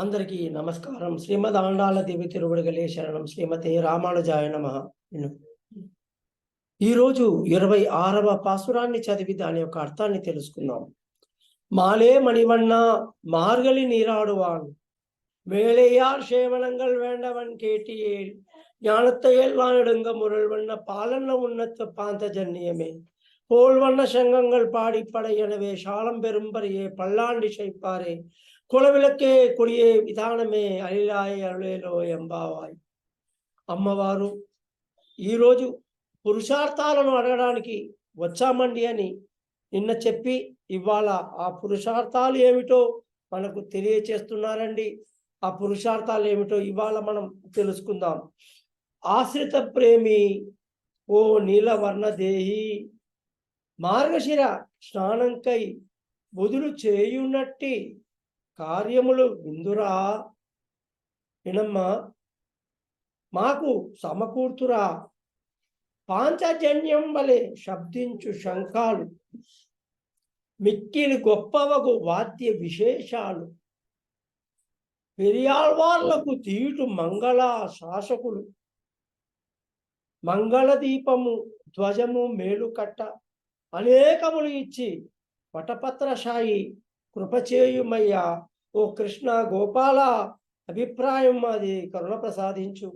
అందరికీ నమస్కారం. శ్రీమద్ ఆండాళ దివ్య తిరువడిగలే శరణం. శ్రీమతే రామానుజాయ నమః. ఈరోజు 26వ పాసురాన్ని చదివి దాని యొక్క అర్థాన్ని తెలుసుకుందాం. మాలే మణివన్న మార్గలి నీరాడువాన్ மேலையார் சேவனங்கள் வேண்டவன் கேட்டியேல் ஞானத்தை எல்லாம் எடுங்க முரல்வண்ண பாலன்ன உன்னத்த பாந்த ஜன்னியமே போல்வண்ண சங்கங்கள் பாடிப்படை எனவே சாலம் பெரும்பரியே பல்லாண்டி சைப்பாரே కులవిలకే కొడియే విధానమే అలిలాయ అరుళేలో ఎంబావాయ్. అమ్మవారు ఈరోజు పురుషార్థాలను అడగడానికి వచ్చామండి అని నిన్న చెప్పి ఇవాళ ఆ పురుషార్థాలు ఏమిటో మనకు తెలియచేస్తున్నారండి. ఆ పురుషార్థాలు ఏమిటో ఇవాళ మనం తెలుసుకుందాం. ఆశ్రిత ప్రేమి ఓ నీలవర్ణదేహి మార్గశిర స్నానంకై బుధులు చేయునట్టి కార్యములు విందురా వినమ్మా మాకు సమకూర్తురా. పాంచజన్యం వలె శబ్దించు శంఖాలు మిక్కిలి గొప్పవగు వాద్య విశేషాలు పెరియాళ్వార్లకు తీటు మంగళ శాసకులు మంగళ దీపము ధ్వజము మేలుకట్ట అనేకములు ఇచ్చి వటపత్రశాయి కృపచేయుమయ్యా. ఓ కృష్ణ గోపాల అభిప్రాయం అది కరుణ ప్రసాదించు.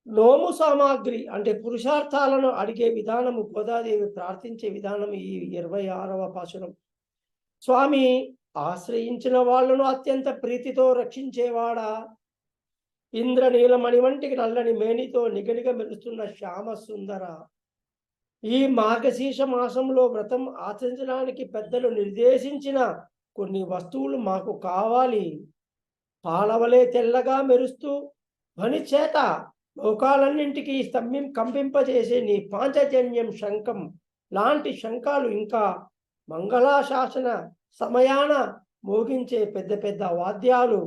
నోము సామాగ్రి అంటే పురుషార్థాలను అడిగే విధానము గోదాదేవి ప్రార్థించే విధానం ఈ 26వ పాసురం. స్వామి ఆశ్రయించిన వాళ్ళను అత్యంత ప్రీతితో రక్షించేవాడా. ఇంద్రనీలమణి వంటి నల్లని మేనితో నిగనిగ మెరుస్తున్న శ్యామ సుందర. ఈ మార్గశీర్ష మాసంలో వ్రతం ఆచరించడానికి పెద్దలు నిర్దేశించిన కొన్ని వస్తువులు మాకు కావాలి. పాలవలే తెల్లగా మెరుస్తూ ధ్వని చేత లోకాలన్నింటికి కంపింపజేసే నీ పాంచజన్యం శంఖం లాంటి శంఖాలు, ఇంకా మంగళాశాసన సమయాన మోగించే పెద్ద పెద్ద వాద్యాలు,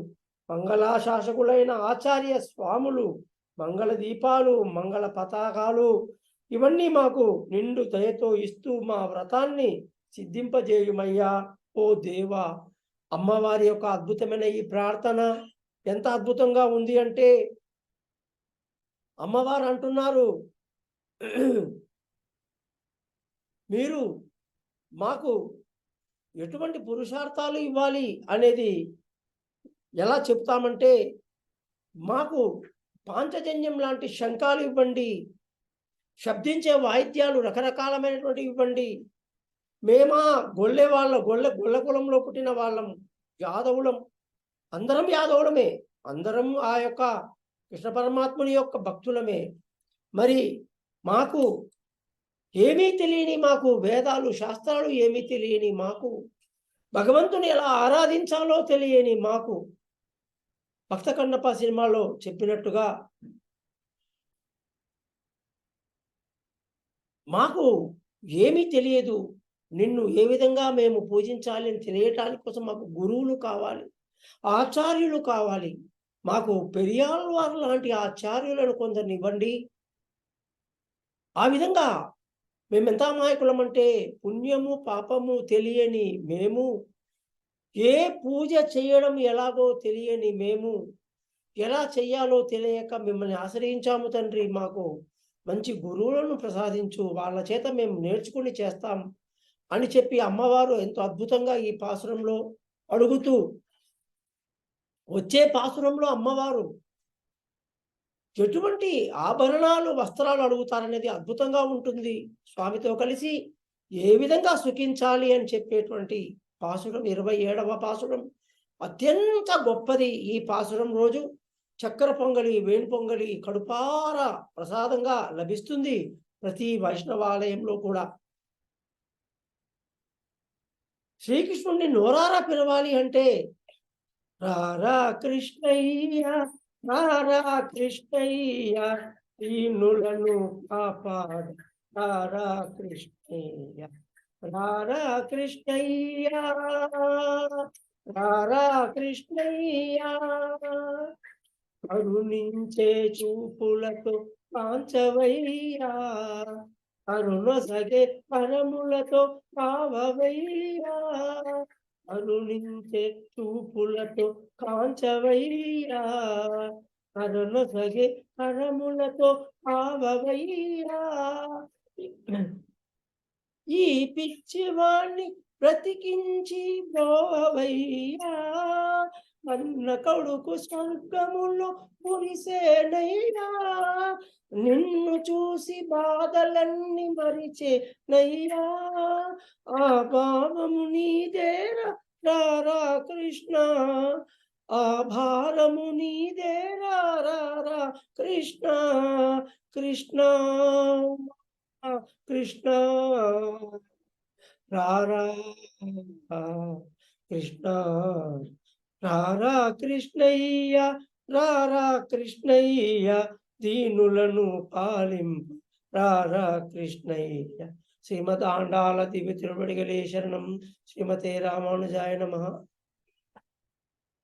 మంగళాశాసకులైన ఆచార్య స్వాములు, మంగళ దీపాలు, మంగళ పతాకాలు ఇవన్నీ మాకు నిండు దయతో ఇస్తూ మా వ్రతాన్ని సిద్ధింపజేయుమయ్యా. ఓ దేవా. అమ్మవారి యొక్క అద్భుతమైన ఈ ప్రార్థన ఎంత అద్భుతంగా ఉంది అంటే అమ్మవారు అంటున్నారు, మీరు మాకు ఎటువంటి పురుషార్థాలు ఇవ్వాలి అనేది ఎలా చెప్తామంటే, మాకు పాంచజన్యం లాంటి శంఖాలు ఇవ్వండి, శబ్దించే వాయిద్యాలు రకరకాలమైనటువంటి ఇవ్వండి. మేమా గొల్ల కులంలో పుట్టిన వాళ్ళం, యాదవులం, అందరం యాదవులమే, అందరం ఆ యొక్క కృష్ణ పరమాత్ముని యొక్క భక్తులమే. మరి మాకు ఏమీ తెలియని, మాకు వేదాలు శాస్త్రాలు ఏమీ తెలియని మాకు, భగవంతుని ఎలా ఆరాధించాలో తెలియని మాకు, భక్త కన్నప్ప సినిమాలో చెప్పినట్టుగా మాకు ఏమీ తెలియదు. నిన్ను ఏ విధంగా మేము పూజించాలి అని తెలియటానికి కోసం మాకు గురువులు కావాలి, ఆచార్యులు కావాలి. మాకు పెరియాళ్వారు లాంటి ఆచార్యులను కొందరిని ఇవ్వండి. ఆ విధంగా మేమెంత అమాయకులం అంటే, పుణ్యము పాపము తెలియని మేము, ఏ పూజ చేయడం ఎలాగో తెలియని మేము, ఎలా చెయ్యాలో తెలియక మిమ్మల్ని ఆశ్రయించాము తండ్రి. మాకు మంచి గురువులను ప్రసాదించు, వాళ్ళ చేత మేము నేర్చుకుని చేస్తాం అని చెప్పి అమ్మవారు ఎంతో అద్భుతంగా ఈ పాసురంలో అడుగుతూ, వచ్చే పాసురంలో అమ్మవారు ఎటువంటి ఆభరణాలు వస్త్రాలు అడుగుతారనేది అద్భుతంగా ఉంటుంది. స్వామితో కలిసి ఏ విధంగా సుఖించాలి అని చెప్పేటువంటి పాసురం 27వ పాసురం అత్యంత గొప్పది. ఈ పాసురం రోజు చక్కెర పొంగలి, వేణు పొంగలి కడుపార ప్రసాదంగా లభిస్తుంది ప్రతి వైష్ణవాలయంలో కూడా. శ్రీకృష్ణుడిని నోరారా పిలవాలి అంటే, రారా కృష్ణయ్య రారా కృష్ణయ్య దీనులను కాపాడ రారా కృష్ణయ్య రారా కృష్ణయ్య రారా కృష్ణయ్య. కరుణించే చూపులతో కాంచవయ్యా, అరుణ సగే పరములతో కావవయ్యా. కరుణించే చూపులతో కాంచవయ్యా, కరుణసగే కరములతో ఆవవయ్యా. ఈ పిచ్చివాణ్ణి బ్రతికించి బ్రోవయ్యా, అన్న కొడుకు స్వర్గములో మురిసేనయ్యా, నిన్ను చూసి బాధలన్నీ మరిచేనయ్యా, ఆ భావము నీదేరా, రారా కృష్ణ, ఆ భారము నీదేరా, రారా కృష్ణ, కృష్ణ, కృష్ణ, రారా కృష్ణ, రారా కృష్ణయ్య, రారా కృష్ణయ్య, దీనులను పాలింపు రారా కృష్ణయ్య. శ్రీమద్ ఆండాళ దివ్య తిరువడిగలే శరణం. శ్రీమతే రామానుజాయ నమః.